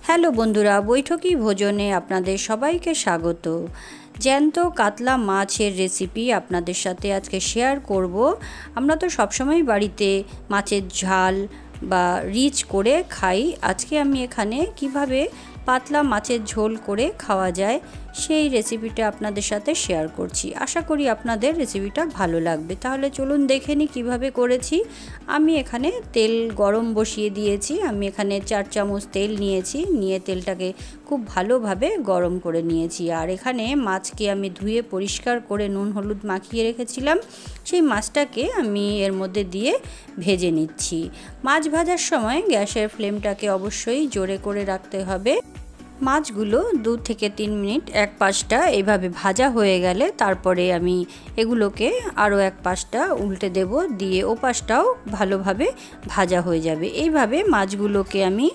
Hello বন্ধুরা, বৈঠকি ভোজনে আপনাদের সবাইকে স্বাগত। জ্যান্ত কাতলা মাছের রেসিপি আপনাদের সাথে আজকে শেয়ার করব। আমরা তো সবসময় বাড়িতে মাছের ঝাল বা রিচ করে খাই। আজকে আমি এখানে কিভাবে পাতলা মাছের ঝোল করে খাওয়া যায় সেই রেসিপিটা আপনাদের সাথে শেয়ার করছি। আশা করি আপনাদের রেসিপিটা ভালো লাগবে। তাহলে চলুন দেখে নিই কীভাবে করেছি। আমি এখানে তেল গরম বসিয়ে দিয়েছি। আমি এখানে 4 চামচ তেল নিয়েছি, নিয়ে তেলটাকে খুব ভালোভাবে গরম করে নিয়েছি। আর এখানে মাছকে আমি ধুয়ে পরিষ্কার করে নুন হলুদ মাখিয়ে রেখেছিলাম, সেই মাছটাকে আমি এর মধ্যে দিয়ে ভেজে নিচ্ছি। মাছ ভাজার সময় গ্যাসের ফ্লেমটাকে অবশ্যই জোরে করে রাখতে হবে। মাছগুলো 2 থেকে 3 মিনিট এক পাশটা এইভাবে ভাজা হয়ে গেলে তারপরে আমি এগুলোকে আরও এক পাশটা উল্টে দেব, দিয়ে ও পাশটাও ভালোভাবে ভাজা হয়ে যাবে। এইভাবে মাছগুলোকে আমি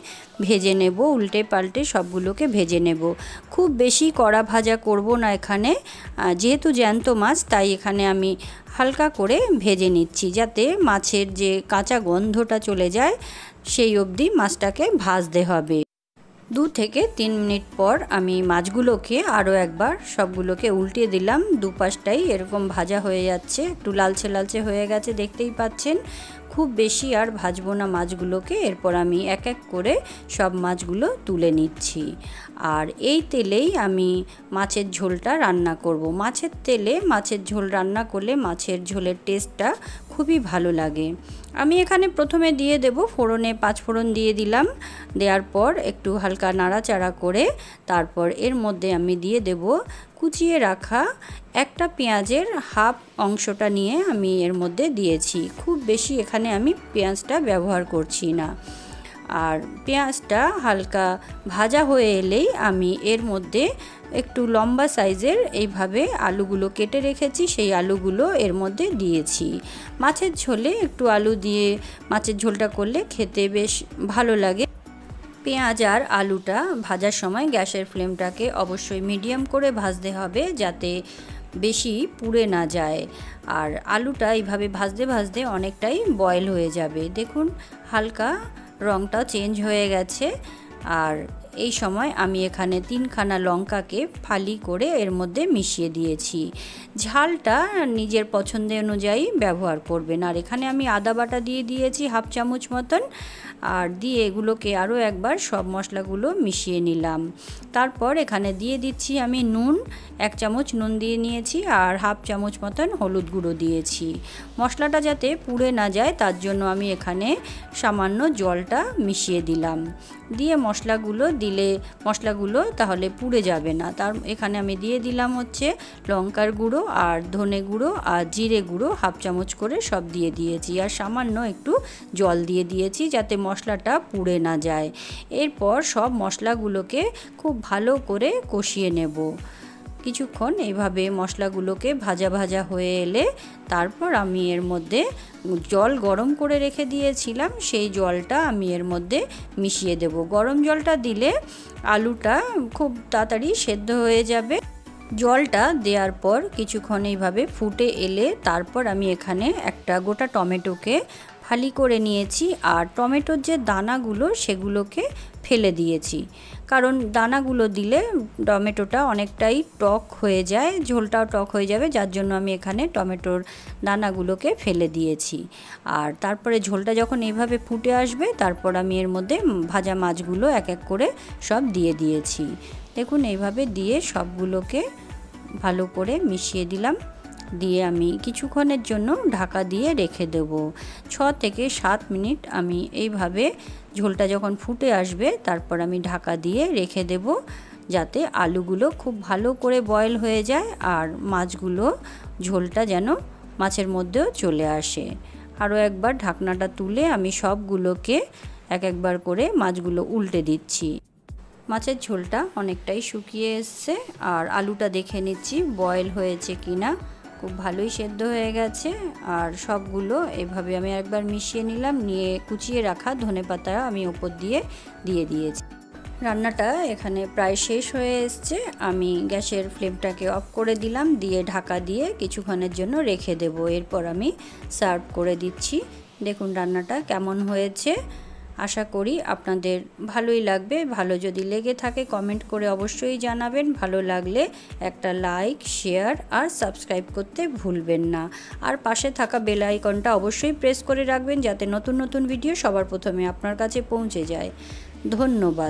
ভেজে নেব, উল্টে পাল্টে সবগুলোকে ভেজে নেব। খুব বেশি কড়া ভাজা করব না এখানে, যেহেতু জ্যান্ত মাছ তাই এখানে আমি হালকা করে ভেজে নিচ্ছি, যাতে মাছের যে কাঁচা গন্ধটা চলে যায় সেই অবধি মাছটাকে ভাজতে হবে। 2 থেকে 3 মিনিট পর আমি মাছগুলোকে আরও একবার সবগুলোকে উল্টে দিলাম। দুপাশটাই এরকম ভাজা হয়ে যাচ্ছে, একটু লালচে লালচে হয়ে গেছে, দেখতেই পাচ্ছেন। খুব বেশি আর ভাজবো না মাছগুলোকে। এরপর আমি এক এক করে সব মাছগুলো তুলে নিচ্ছি। আর এই তেলেই আমি মাছের ঝোলটা রান্না করব। মাছের তেলে মাছের ঝোল রান্না করলে মাছের ঝোলের টেস্টটা খুবই ভালো লাগে। আমি এখানে প্রথমে দিয়ে দেব ফোড়নে 5 ফোড়ন দিয়ে দিলাম। দেওয়ার পর একটু হালকা নাড়াচাড়া করে তারপর এর মধ্যে আমি দিয়ে দেব কুচিয়ে রাখা একটা পেঁয়াজের হাফ অংশটা নিয়ে আমি এর মধ্যে দিয়েছি। খুব বেশি এখানে আমি পেঁয়াজটা ব্যবহার করছি না। আর পেঁয়াজটা হালকা ভাজা হয়ে এলেই আমি এর মধ্যে একটু লম্বা সাইজের এইভাবে আলুগুলো কেটে রেখেছি, সেই আলুগুলো এর মধ্যে দিয়েছি। মাছের ঝোলে একটু আলু দিয়ে মাছের ঝোলটা করলে খেতে বেশ ভালো লাগে। পেঁয়াজ আর আলুটা ভাজার সময় গ্যাসের ফ্লেমটাকে অবশ্যই মিডিয়াম করে ভাজতে হবে, যাতে বেশি পুড়ে না যায়। আর আলুটা এইভাবে ভাজতে ভাজতে অনেকটাই বয়েল হয়ে যাবে। দেখুন হালকা রঙটা চেঞ্জ হয়ে গেছে। আর এই সময় আমি এখানে 3খানা লঙ্কাকে ফালি করে এর মধ্যে মিশিয়ে দিয়েছি। ঝালটা নিজের পছন্দ অনুযায়ী ব্যবহার করবেন। আর এখানে আমি আদা বাটা দিয়ে দিয়েছি হাফ চামচ মতন, আর দিয়ে এগুলোকে আরও একবার সব মশলাগুলো মিশিয়ে নিলাম। তারপর এখানে দিয়ে দিচ্ছি আমি নুন, 1 চামচ নুন দিয়ে নিয়েছি, আর হাফ চামচ মতন হলুদ গুঁড়ো দিয়েছি। মশলাটা যাতে পুড়ে না যায় তার জন্য আমি এখানে সামান্য জলটা মিশিয়ে দিলাম। দিয়ে মশলাগুলো দিলে মশলাগুলো তাহলে পুড়ে যাবে না। তার এখানে আমি দিয়ে দিলাম হচ্ছে লঙ্কার গুঁড়ো আর ধনে গুঁড়ো আর জিরে গুঁড়ো হাফ চামচ করে সব দিয়ে দিয়েছি, আর সামান্য একটু জল দিয়ে দিয়েছি যাতে মশলাটা পুড়ে না যায়। এরপর সব মশলাগুলোকে খুব ভালো করে কষিয়ে নেব। কিছুক্ষণ এইভাবে মশলাগুলোকে ভাজা ভাজা হয়ে এলে তারপর আমি এর মধ্যে জল গরম করে রেখে দিয়েছিলাম, সেই জলটা আমি এর মধ্যে মিশিয়ে দেব। গরম জলটা দিলে আলুটা খুব তাড়াতাড়ি সেদ্ধ হয়ে যাবে। জলটা দেওয়ার পর কিছুক্ষণ এইভাবে ফুটে এলে তারপর আমি এখানে একটা গোটা টমেটোকে ফালি করে নিয়েছি, আর টমেটোর যে দানাগুলো সেগুলোকে ফেলে দিয়েছি, কারণ দানাগুলো দিলে টমেটোটা অনেকটাই টক হয়ে যায়, ঝোলটাও টক হয়ে যাবে, যার জন্য আমি এখানে টমেটোর দানাগুলোকে ফেলে দিয়েছি। আর তারপরে ঝোলটা যখন এইভাবে ফুটে আসবে তারপর আমি এর মধ্যে ভাজা মাছগুলো এক এক করে সব দিয়ে দিয়েছি। দেখুন এইভাবে দিয়ে সবগুলোকে ভালো করে মিশিয়ে দিলাম। দিয়ে আমি কিছুক্ষণের জন্য ঢাকা দিয়ে রেখে দেব। 6 থেকে 7 মিনিট আমি এইভাবে ঝোলটা যখন ফুটে আসবে তারপর আমি ঢাকা দিয়ে রেখে দেব, যাতে আলুগুলো খুব ভালো করে বয়েল হয়ে যায় আর মাছগুলো ঝোলটা যেন মাছের মধ্যেও চলে আসে। আরও একবার ঢাকনাটা তুলে আমি সবগুলোকে এক একবার করে মাছগুলো উল্টে দিচ্ছি। মাছের ঝোলটা অনেকটাই শুকিয়ে এসছে, আর আলুটা দেখে নিচ্ছি বয়েল হয়েছে কিনা। খুব ভালোই সেদ্ধ হয়ে গেছে। আর সবগুলো এভাবে আমি একবার মিশিয়ে নিলাম, নিয়ে কুচিয়ে রাখা ধনেপাতা আমি ওপর দিয়ে দিয়েছি। রান্নাটা এখানে প্রায় শেষ হয়ে এসছে। আমি গ্যাসের ফ্লেমটাকে অফ করে দিলাম, দিয়ে ঢাকা দিয়ে কিছুক্ষণের জন্য রেখে দেব। এরপর আমি সার্ভ করে দিচ্ছি। দেখুন রান্নাটা কেমন হয়েছে। আশা করি আপনাদের ভালোই লাগবে। ভালো যদি লেগে থাকে কমেন্ট করে অবশ্যই জানাবেন। ভালো লাগলে একটা লাইক, শেয়ার আর সাবস্ক্রাইব করতে ভুলবেন না। আর পাশে থাকা বেল আইকনটা অবশ্যই প্রেস করে রাখবেন যাতে নতুন নতুন ভিডিও সবার প্রথমে আপনার কাছে পৌঁছে যায়। ধন্যবাদ।